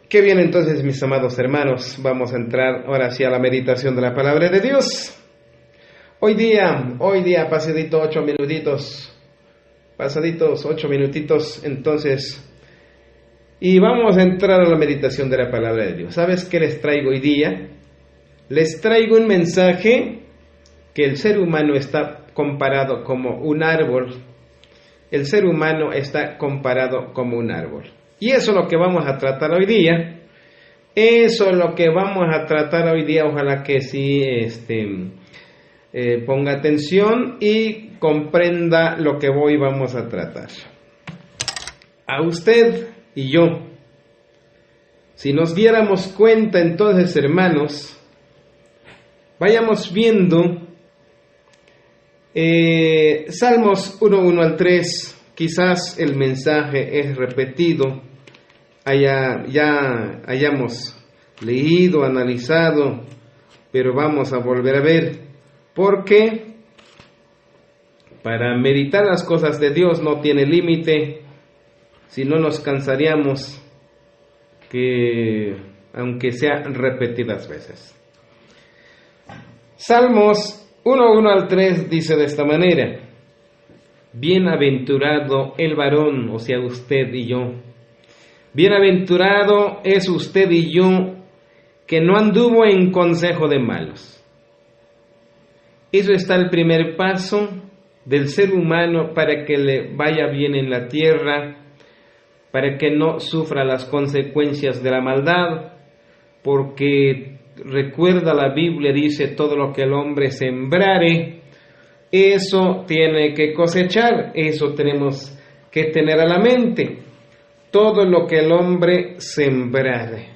Qué bien, entonces, mis amados hermanos, vamos a entrar ahora sí a la meditación de la palabra de Dios. Hoy día, pasadito 8 minutitos, entonces, y vamos a entrar a la meditación de la palabra de Dios. ¿Sabes qué les traigo hoy día? Les traigo un mensaje que el ser humano está comparado como un árbol. El ser humano está comparado como un árbol. Y eso es lo que vamos a tratar hoy día. Ojalá que sí ponga atención y comprenda lo que hoy vamos a tratar. A usted y yo, si nos diéramos cuenta entonces, hermanos, vayamos viendo Salmos 1 al 3, quizás el mensaje es repetido, ya hayamos leído, analizado, pero vamos a volver a ver, porque para meditar las cosas de Dios no tiene límite, si no nos cansaríamos, que aunque sea repetidas veces. Salmos 1 al 3 dice de esta manera: bienaventurado el varón, o sea, usted y yo. Bienaventurado es usted y yo, que no anduvo en consejo de malos. Eso está el primer paso del ser humano para que le vaya bien en la tierra, para que no sufra las consecuencias de la maldad, porque recuerda, la Biblia dice: todo lo que el hombre sembrare, eso tiene que cosechar. Eso tenemos que tener a la mente. Todo lo que el hombre sembrare.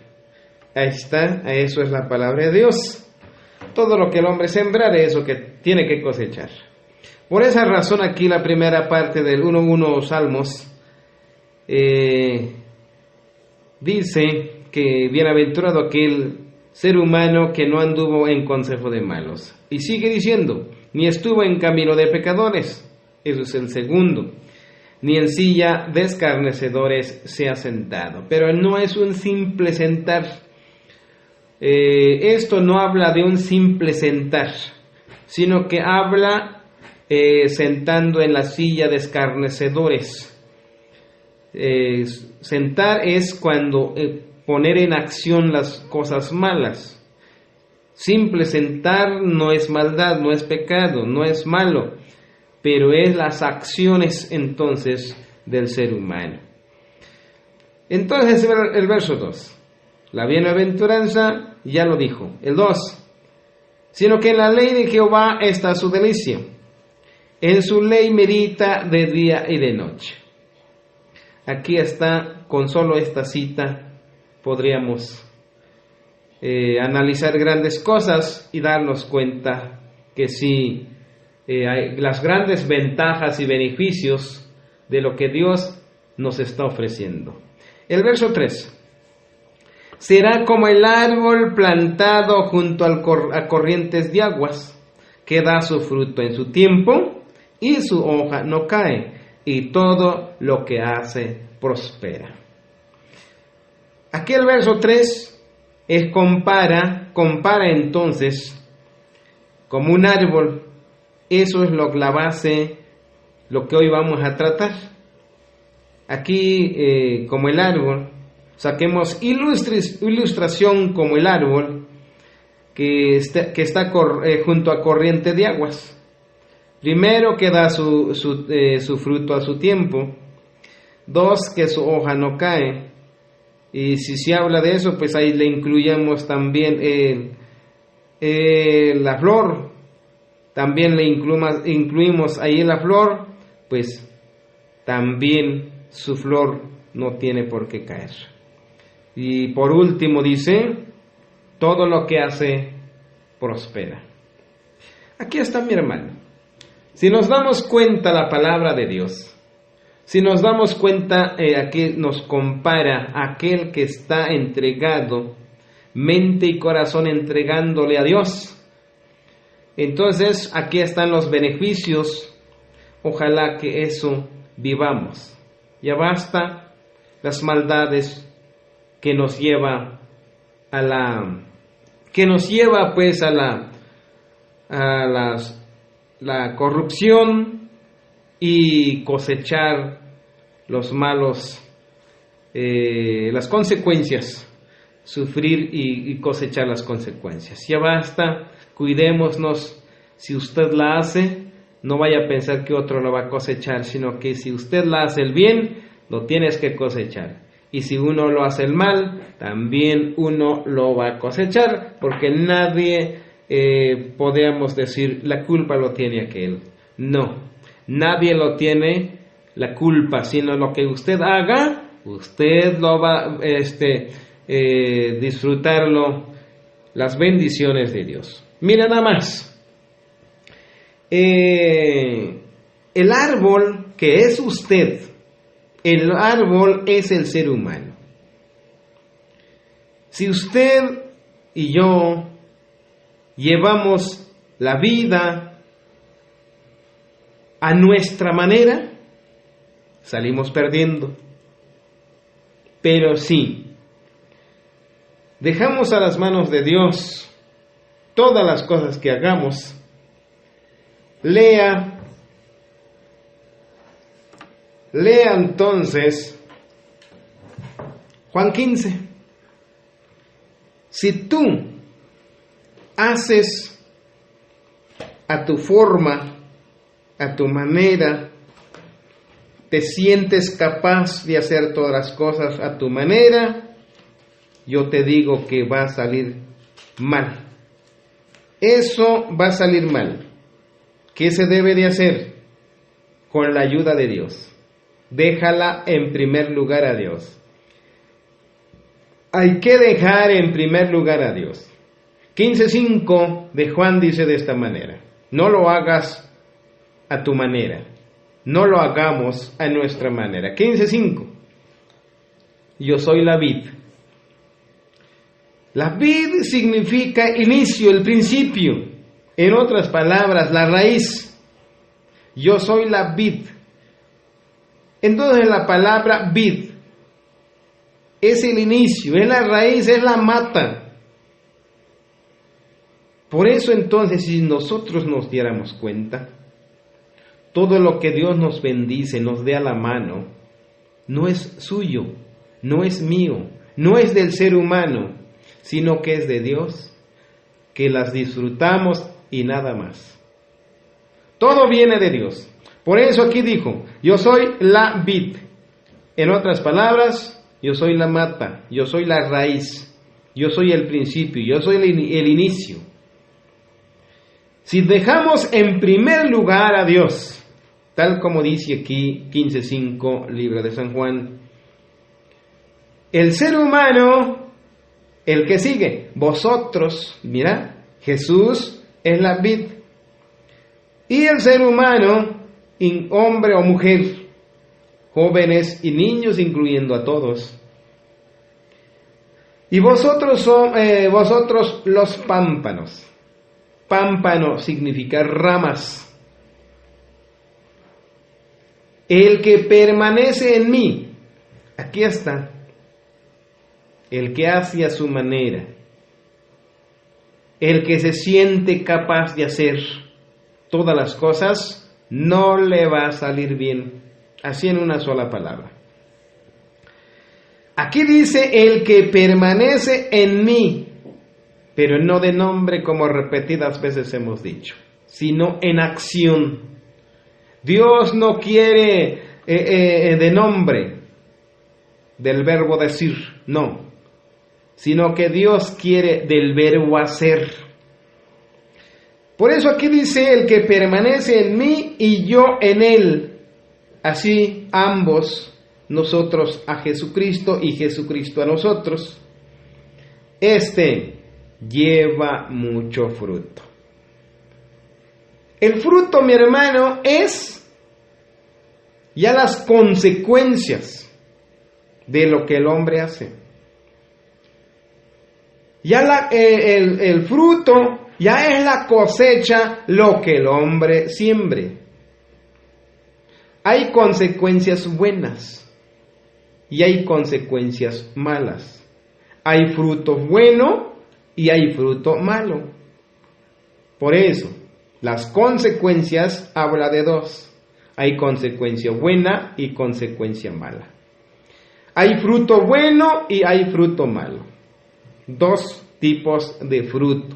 Ahí está, eso es la palabra de Dios. Todo lo que el hombre sembrare, eso que tiene que cosechar. Por esa razón aquí la primera parte del 1:1 Salmos dice que bienaventurado aquel ser humano que no anduvo en consejo de malos. Y sigue diciendo: ni estuvo en camino de pecadores. Eso es el segundo. Ni en silla de escarnecedores se ha sentado. Pero no es un simple sentar. Esto no habla de un simple sentar, sino que habla sentando en la silla de escarnecedores. Sentar es cuando poner en acción las cosas malas. Simple sentar no es maldad, no es pecado, no es malo, pero es las acciones entonces del ser humano. Entonces el verso 2, la bienaventuranza ya lo dijo. El 2, sino que en la ley de Jehová está su delicia, en su ley medita de día y de noche. Aquí está, con solo esta cita podríamos analizar grandes cosas y darnos cuenta que sí, hay las grandes ventajas y beneficios de lo que Dios nos está ofreciendo. El verso 3, será como el árbol plantado junto a corrientes de aguas, que da su fruto en su tiempo y su hoja no cae, y todo lo que hace prospera. Aquí el verso 3 compara entonces como un árbol. Eso es la base, lo que hoy vamos a tratar. Aquí como el árbol, saquemos ilustración como el árbol que está junto a corriente de aguas. Primero, que da su fruto a su tiempo. 2, que su hoja no cae. Y si se habla de eso, pues ahí le incluyamos también la flor. También le incluimos ahí la flor, pues también su flor no tiene por qué caer. Y por último dice: todo lo que hace prospera. Aquí está, mi hermano. Si nos damos cuenta la palabra de Dios, si nos damos cuenta, aquí nos compara a aquel que está entregado, mente y corazón entregándole a Dios. Entonces aquí están los beneficios. Ojalá que eso vivamos. Ya basta las maldades que nos lleva a la corrupción y cosechar los malos, las consecuencias, sufrir y cosechar las consecuencias. Ya basta, cuidémonos. Si usted la hace, no vaya a pensar que otro lo va a cosechar, sino que si usted la hace el bien, lo tienes que cosechar. Y si uno lo hace el mal, también uno lo va a cosechar, porque nadie podemos decir la culpa lo tiene aquel. No, nadie lo tiene la culpa, sino lo que usted haga, usted lo va a disfrutarlo, las bendiciones de Dios. Mira nada más. El árbol que es usted, el árbol es el ser humano. Si usted y yo llevamos la vida a nuestra manera, salimos perdiendo. Pero si dejamos a las manos de Dios todas las cosas que hagamos, lea entonces Juan 15. Si tú haces a tu forma, a tu manera, te sientes capaz de hacer todas las cosas a tu manera, yo te digo que va a salir mal. Eso va a salir mal. ¿Qué se debe de hacer? Con la ayuda de Dios. Déjala en primer lugar a Dios. Hay que dejar en primer lugar a Dios. 15:5 de Juan dice de esta manera: no lo hagas a tu manera, no lo hagamos a nuestra manera. 15:5. Yo soy la vid. La vid significa inicio, el principio. En otras palabras, la raíz. Yo soy la vid. Entonces la palabra vid es el inicio, es la raíz, es la mata. Por eso entonces, si nosotros nos diéramos cuenta, todo lo que Dios nos bendice, nos dé a la mano, no es suyo, no es mío, no es del ser humano, sino que es de Dios, que las disfrutamos y nada más. Todo viene de Dios. Por eso aquí dijo: yo soy la vid. En otras palabras, yo soy la mata, yo soy la raíz, yo soy el principio, yo soy el inicio. Si dejamos en primer lugar a Dios, tal como dice aquí 15:5, libro de San Juan, el ser humano, el que sigue, vosotros, mira, Jesús es la vid, y el ser humano, hombre o mujer, jóvenes y niños, incluyendo a todos. Y vosotros los pámpanos. Pámpano significa ramas. El que permanece en mí, aquí está, el que hace a su manera, el que se siente capaz de hacer todas las cosas, no le va a salir bien. Así en una sola palabra. Aquí dice el que permanece en mí, pero no de nombre como repetidas veces hemos dicho, sino en acción. Dios no quiere de nombre, del verbo decir, no, sino que Dios quiere del verbo hacer. Por eso aquí dice el que permanece en mí y yo en él. Así ambos, nosotros a Jesucristo y Jesucristo a nosotros. Lleva mucho fruto. El fruto, mi hermano, es ya las consecuencias de lo que el hombre hace. Ya el fruto ya es la cosecha, lo que el hombre siembre. Hay consecuencias buenas y hay consecuencias malas. Hay fruto bueno y hay fruto malo. Por eso, las consecuencias habla de dos. Hay consecuencia buena y consecuencia mala. Hay fruto bueno y hay fruto malo. Dos tipos de fruto.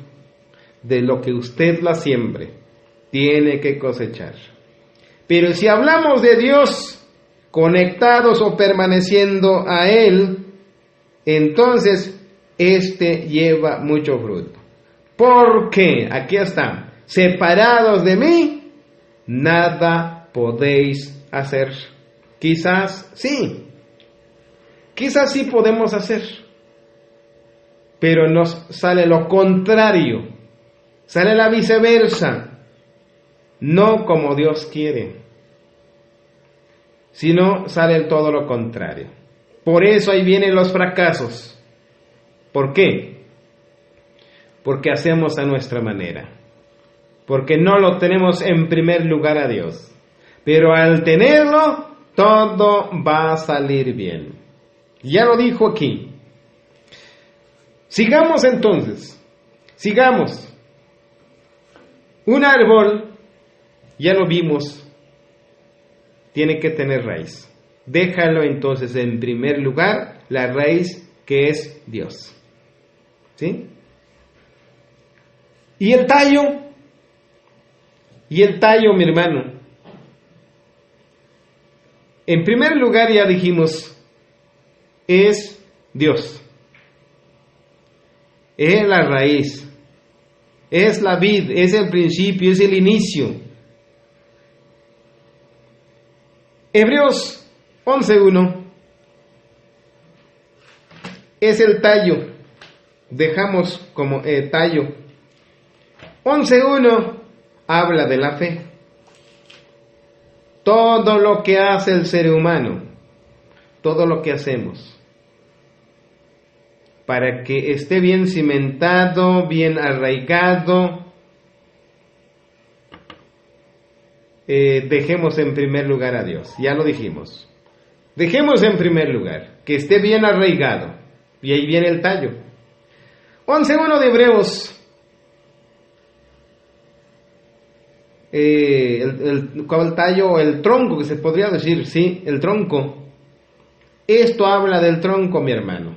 De lo que usted la siembre, tiene que cosechar. Pero si hablamos de Dios, conectados o permaneciendo a Él, entonces lleva mucho fruto. Porque, aquí están, separados de mí, nada podéis hacer. Quizás sí podemos hacer, pero nos sale lo contrario, sale la viceversa, no como Dios quiere, sino sale todo lo contrario. Por eso ahí vienen los fracasos. ¿Por qué? Porque hacemos a nuestra manera, porque no lo tenemos en primer lugar a Dios, pero al tenerlo, todo va a salir bien. Ya lo dijo aquí. Sigamos entonces, sigamos. Un árbol, ya lo vimos, tiene que tener raíz. Déjalo entonces en primer lugar, la raíz que es Dios. ¿Sí? ¿Y el tallo? ¿Y el tallo, mi hermano? En primer lugar, ya dijimos, es Dios. Es la raíz. Es la vid, es el principio, es el inicio. Hebreos 11:1 es el tallo. Dejamos como tallo. 11:1 habla de la fe. Todo lo que hace el ser humano, todo lo que hacemos, para que esté bien cimentado, bien arraigado, dejemos en primer lugar a Dios. Ya lo dijimos. Dejemos en primer lugar, que esté bien arraigado. Y ahí viene el tallo. 11:1 de Hebreos. El tallo o el tronco, que se podría decir, sí, el tronco. Esto habla del tronco, mi hermano.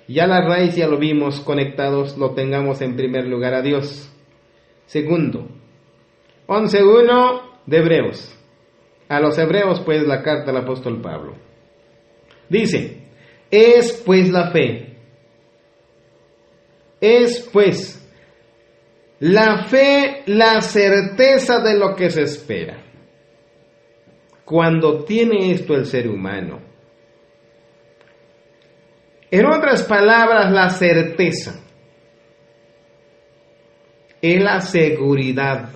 Ya la raíz, ya lo vimos, conectados, lo tengamos en primer lugar a Dios. Segundo, 11:1 de Hebreos. A los hebreos, pues, la carta del apóstol Pablo. Dice, es pues la fe. Es pues la fe, la certeza de lo que se espera. Cuando tiene esto el ser humano, en otras palabras, la certeza es la seguridad.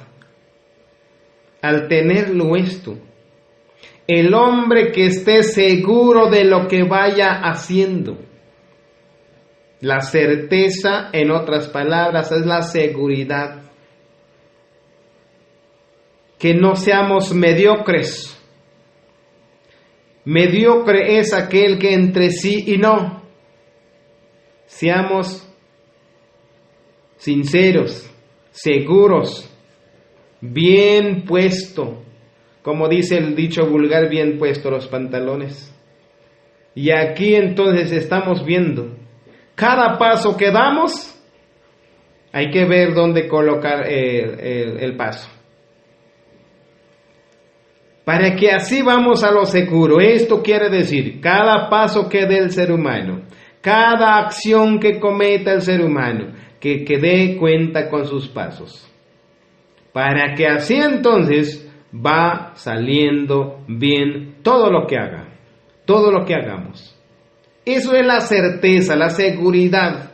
Al tenerlo esto, el hombre que esté seguro de lo que vaya haciendo. La certeza, en otras palabras, es la seguridad. Que no seamos mediocres. Mediocre es aquel que entre sí y no. Seamos sinceros, seguros, bien puesto, como dice el dicho vulgar, bien puesto los pantalones. Y aquí entonces estamos viendo, cada paso que damos, hay que ver dónde colocar el paso. Para que así vamos a lo seguro. Esto quiere decir, cada paso que dé el ser humano, cada acción que cometa el ser humano, que dé cuenta con sus pasos. Para que así entonces va saliendo bien todo lo que haga, todo lo que hagamos. Eso es la certeza, la seguridad,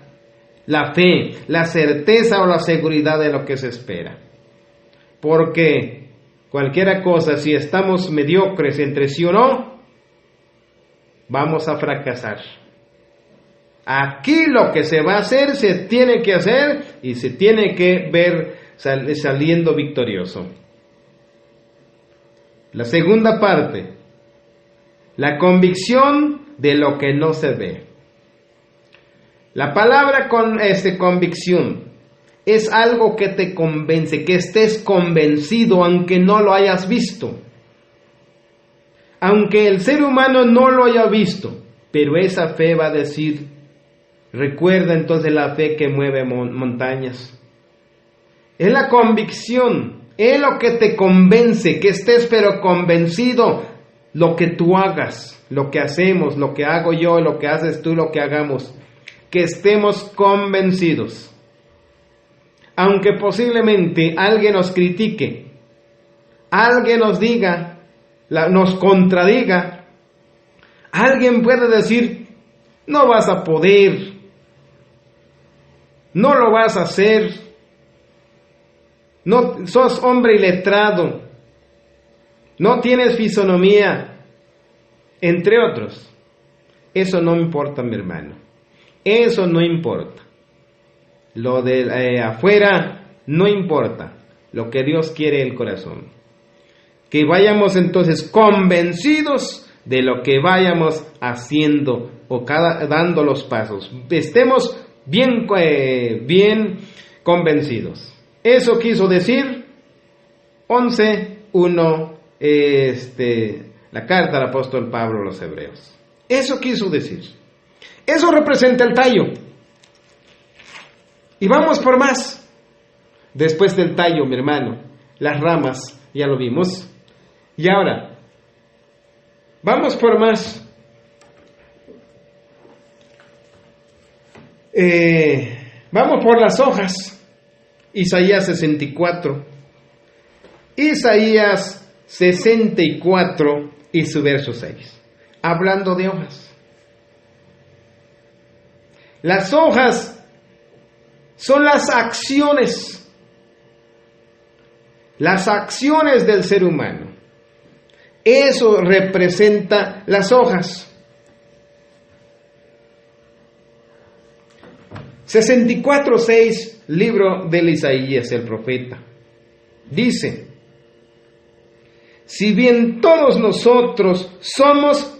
la fe, la certeza o la seguridad de lo que se espera. Porque cualquiera cosa, si estamos mediocres entre sí o no, vamos a fracasar. Aquí lo que se va a hacer, se tiene que hacer y se tiene que ver saliendo victorioso. La segunda parte, la convicción de lo que no se ve. La palabra convicción es algo que te convence, que estés convencido aunque no lo hayas visto. Aunque el ser humano no lo haya visto, pero esa fe va a decir, recuerda entonces la fe que mueve montañas. Es la convicción, es lo que te convence, que estés pero convencido lo que tú hagas, lo que hacemos, lo que hago yo, lo que haces tú, lo que hagamos, que estemos convencidos. Aunque posiblemente alguien nos critique, alguien nos diga, nos contradiga, alguien puede decir, no vas a poder, no lo vas a hacer, no sos hombre iletrado, no tienes fisonomía, entre otros. Eso no importa, mi hermano, eso no importa. Lo de afuera no importa, lo que Dios quiere el corazón. Que vayamos entonces convencidos de lo que vayamos haciendo o dando los pasos. Estemos bien convencidos. Eso quiso decir 11:1, la carta del apóstol Pablo a los Hebreos. Eso quiso decir. Eso representa el tallo. Y vamos por más. Después del tallo, mi hermano, las ramas, ya lo vimos. Y ahora, vamos por más. Vamos por las hojas. Isaías 64. Isaías 64 y su verso 6. Hablando de hojas. Las hojas son las acciones del ser humano. Eso representa las hojas. 64:6, libro de Isaías el profeta. Dice, si bien todos nosotros somos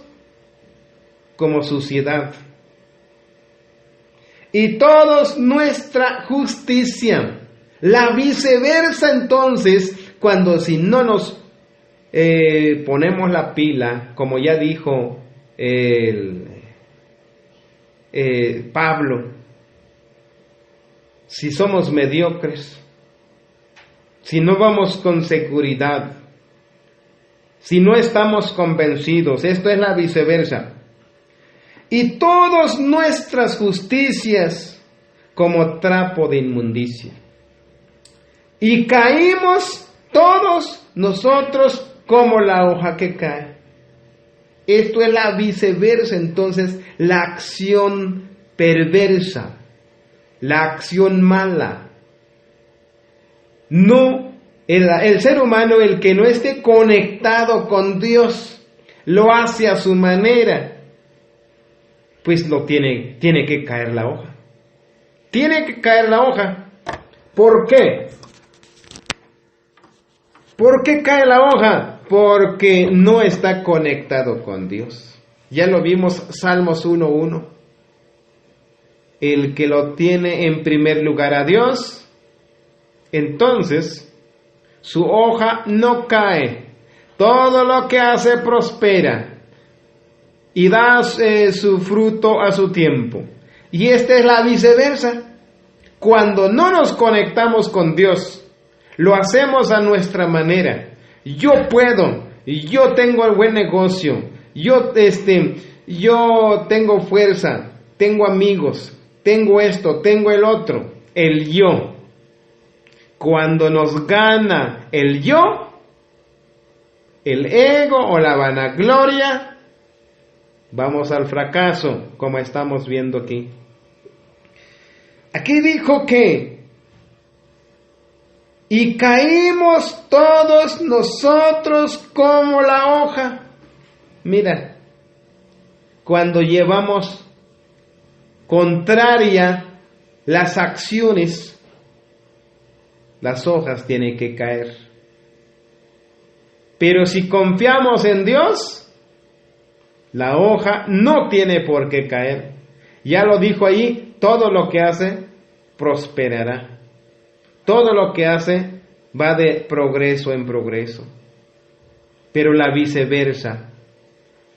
como suciedad, y todos nuestra justicia. La viceversa entonces, cuando si no nos ponemos la pila, como ya dijo Pablo, si somos mediocres, si no vamos con seguridad, si no estamos convencidos, esto es la viceversa. Y todas nuestras justicias como trapo de inmundicia. Y caímos todos nosotros como la hoja que cae. Esto es la viceversa, entonces, la acción perversa, la acción mala. No, el ser humano, el que no esté conectado con Dios, lo hace a su manera. Pues tiene que caer la hoja. Tiene que caer la hoja. ¿Por qué? ¿Por qué cae la hoja? Porque no está conectado con Dios. Ya lo vimos, Salmos 1:1. El que lo tiene en primer lugar a Dios, entonces su hoja no cae. Todo lo que hace prospera. Y da su fruto a su tiempo. Y esta es la viceversa. Cuando no nos conectamos con Dios, lo hacemos a nuestra manera. Yo puedo, yo tengo el buen negocio, yo tengo fuerza, tengo amigos, tengo esto, tengo el otro, el yo. Cuando nos gana el yo, el ego o la vanagloria, vamos al fracaso, como estamos viendo aquí. Aquí dijo que, y caímos todos nosotros como la hoja. Mira, cuando llevamos contraria las acciones, las hojas tienen que caer. Pero si confiamos en Dios, la hoja no tiene por qué caer. Ya lo dijo ahí, todo lo que hace prosperará. Todo lo que hace va de progreso en progreso. Pero la viceversa,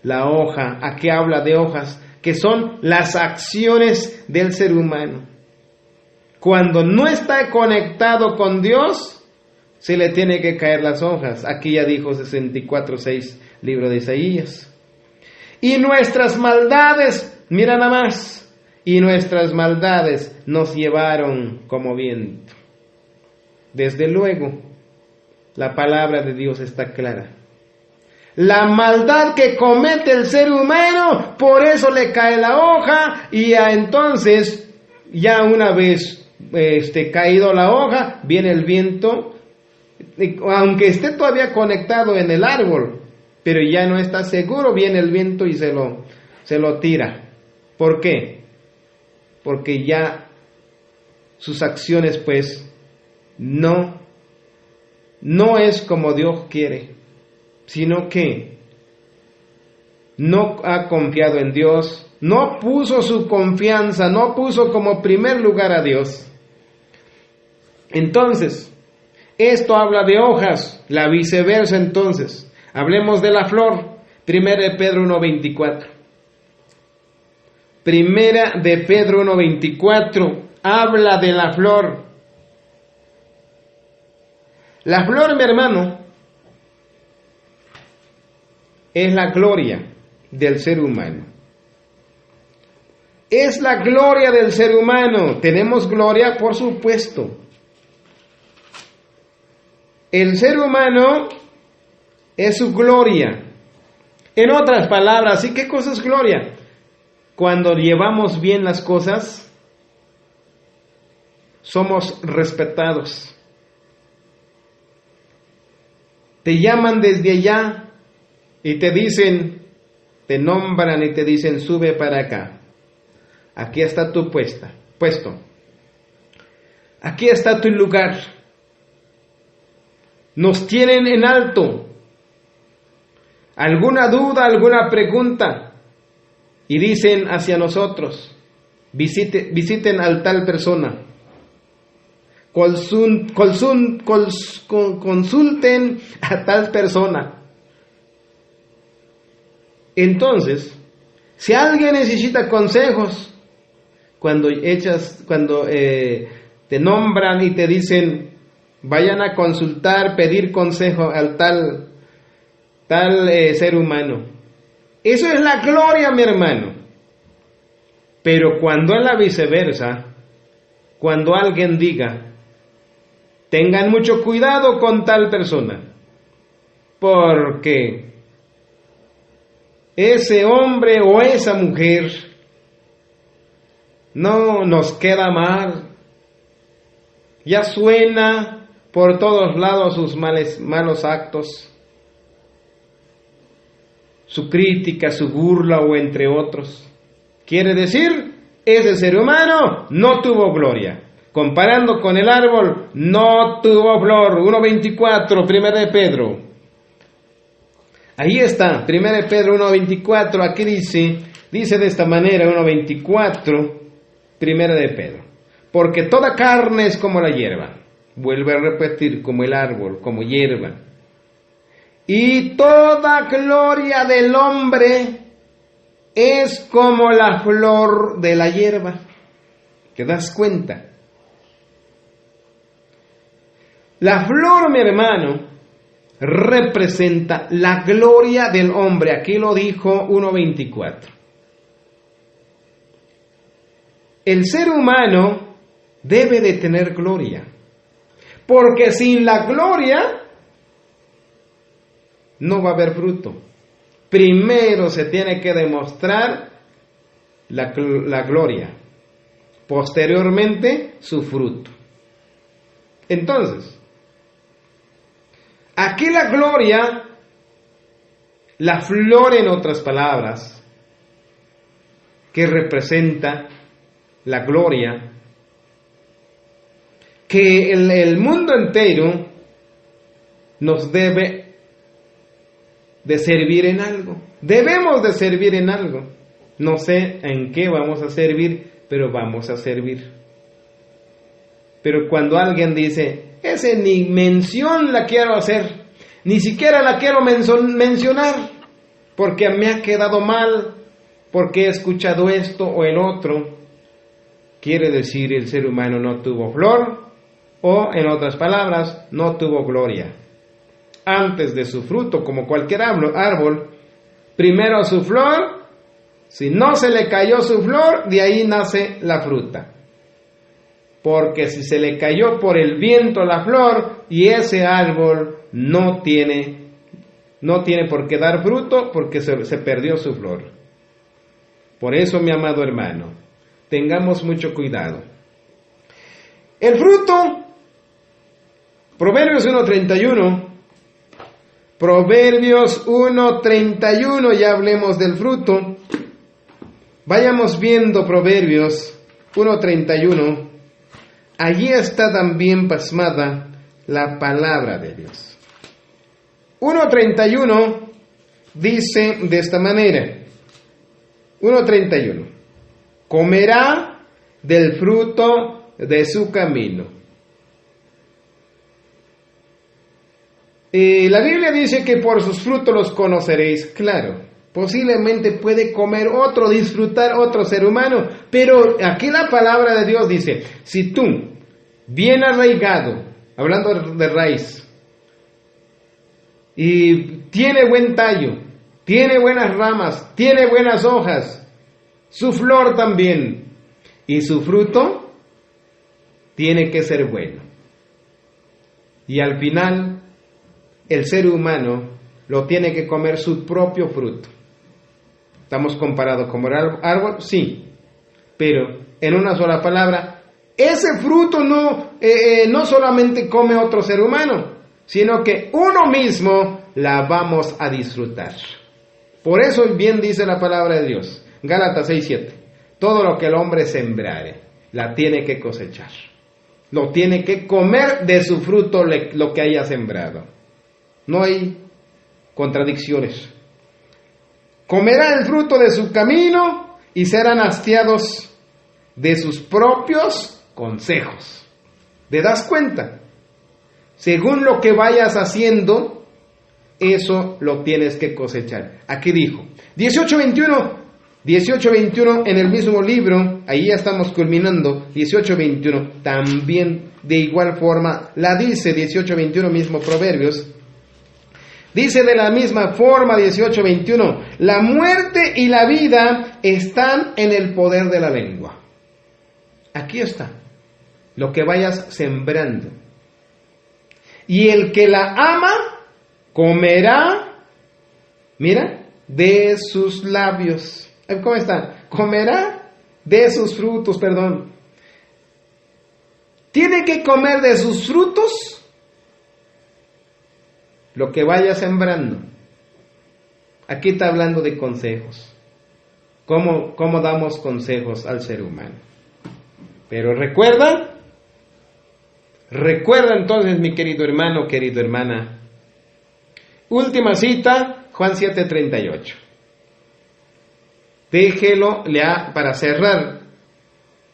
la hoja, aquí habla de hojas, que son las acciones del ser humano. Cuando no está conectado con Dios, se le tiene que caer las hojas. Aquí ya dijo 64:6, libro de Isaías. Y nuestras maldades, mira nada más, y nuestras maldades nos llevaron como viento. Desde luego, la palabra de Dios está clara. La maldad que comete el ser humano, por eso le cae la hoja, y entonces, ya una vez caído la hoja, viene el viento, aunque esté todavía conectado en el árbol, pero ya no está seguro, viene el viento y se lo tira. ¿Por qué? Porque ya sus acciones pues no es como Dios quiere, sino que no ha confiado en Dios, no puso su confianza, no puso como primer lugar a Dios. Entonces, esto habla de hojas, la viceversa entonces. Hablemos de la flor, 1 de Pedro 1:24. 1 de Pedro 1:24 habla de la flor. La flor, mi hermano, es la gloria del ser humano. Es la gloria del ser humano. ¿Tenemos gloria? Por supuesto. El ser humano es su gloria. En otras palabras, ¿y qué cosa es gloria? Cuando llevamos bien las cosas, somos respetados. Te llaman desde allá y te dicen, te nombran y te dicen, sube para acá. Aquí está tu puesto. Aquí está tu lugar. Nos tienen en alto. ¿Alguna duda, alguna pregunta? Y dicen hacia nosotros, visiten al tal persona. Consulten a tal persona. Entonces, si alguien necesita consejos, cuando te nombran y te dicen, vayan a consultar, pedir consejo al tal ser humano. Eso es la gloria, mi hermano. Pero cuando es la viceversa, cuando alguien diga, tengan mucho cuidado con tal persona, porque ese hombre o esa mujer no nos queda mal, ya suena por todos lados sus malos actos, su crítica, su burla o entre otros. Quiere decir, ese ser humano no tuvo gloria. Comparando con el árbol, no tuvo flor. 1:24, 1 de Pedro. Ahí está, 1 de Pedro 1:24, aquí dice de esta manera, 1:24, 1 de Pedro. Porque toda carne es como la hierba, vuelve a repetir, como el árbol, como hierba. Y toda gloria del hombre es como la flor de la hierba. ¿Te das cuenta? La flor, mi hermano, representa la gloria del hombre. Aquí lo dijo 1:24. El ser humano debe de tener gloria, porque sin la gloria no va a haber fruto. Primero se tiene que demostrar la gloria, posteriormente su fruto. Entonces, aquí la gloria, la flor en otras palabras, que representa la gloria, que el mundo entero nos debe de servir en algo. Debemos de servir en algo. No sé en qué vamos a servir, pero vamos a servir. Pero cuando alguien dice, ese ni mención la quiero hacer, ni siquiera la quiero mencionar, porque me ha quedado mal, porque he escuchado esto o el otro, quiere decir el ser humano no tuvo flor, o en otras palabras, no tuvo gloria. Antes de su fruto, como cualquier árbol, primero su flor, si no se le cayó su flor, de ahí nace la fruta. Porque si se le cayó por el viento la flor, y ese árbol no tiene por qué dar fruto, porque se perdió su flor. Por eso, mi amado hermano, tengamos mucho cuidado. El fruto, Proverbios 1:31, Proverbios 1:31, ya hablemos del fruto. Vayamos viendo Proverbios 1:31. Allí está también plasmada la palabra de Dios. 1:31 dice de esta manera. 1:31. Comerá del fruto de su camino. La Biblia dice que por sus frutos los conoceréis. Claro, posiblemente puede comer otro, disfrutar otro ser humano, pero aquí la palabra de Dios dice, si tú, bien arraigado, hablando de raíz, y tiene buen tallo, tiene buenas ramas, tiene buenas hojas, su flor también, y su fruto tiene que ser bueno. Y al final, el ser humano lo tiene que comer su propio fruto. ¿Estamos comparados como el árbol? Sí, pero en una sola palabra, ese fruto no solamente come otro ser humano, sino que uno mismo la vamos a disfrutar. Por eso bien dice la palabra de Dios, Gálatas 6:7, todo lo que el hombre sembrare, la tiene que cosechar. Lo tiene que comer de su fruto lo que haya sembrado. No hay contradicciones. Comerá el fruto de su camino y serán hastiados de sus propios consejos. ¿Te das cuenta? Según lo que vayas haciendo, eso lo tienes que cosechar. Aquí dijo, 18:21 en el mismo libro, ahí ya estamos culminando, 18:21, también de igual forma la dice 18:21 mismo Proverbios. Dice de la misma forma 18:21, la muerte y la vida están en el poder de la lengua. Aquí está, lo que vayas sembrando. Y el que la ama, comerá, mira, de sus labios. ¿Cómo está? Comerá de sus frutos, perdón. Tiene que comer de sus frutos lo que vaya sembrando. Aquí está hablando de consejos. ¿Cómo damos consejos al ser humano? Pero recuerda entonces, mi querido hermano, querida hermana, última cita, Juan 7:38. Déjelo, para cerrar,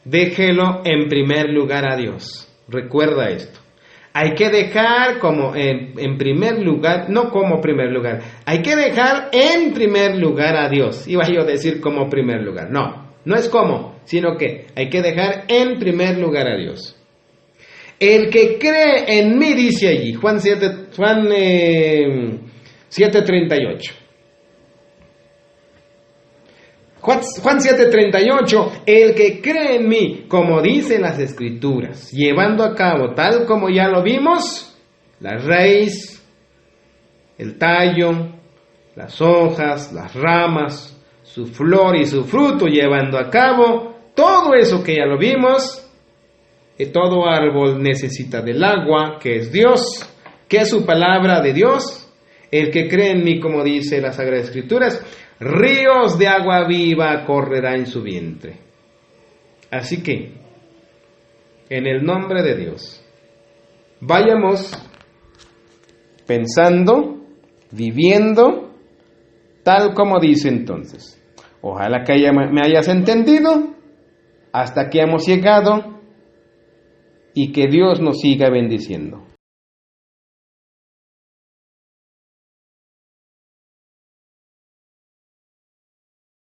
déjelo en primer lugar a Dios. Recuerda esto. Hay que dejar como en primer lugar, no como primer lugar, hay que dejar en primer lugar a Dios. Iba yo a decir como primer lugar. No es como, sino que hay que dejar en primer lugar a Dios. El que cree en mí, dice allí, Juan 7:38. Juan 7:38, el que cree en mí, como dicen las Escrituras, llevando a cabo, tal como ya lo vimos, la raíz, el tallo, las hojas, las ramas, su flor y su fruto, llevando a cabo, todo eso que ya lo vimos, todo árbol necesita del agua, que es Dios, que es su palabra de Dios. El que cree en mí, como dice las Sagradas Escrituras, ríos de agua viva correrá en su vientre. Así que, en el nombre de Dios, vayamos pensando, viviendo, tal como dice entonces. Ojalá que me hayas entendido. Hasta aquí hemos llegado y que Dios nos siga bendiciendo.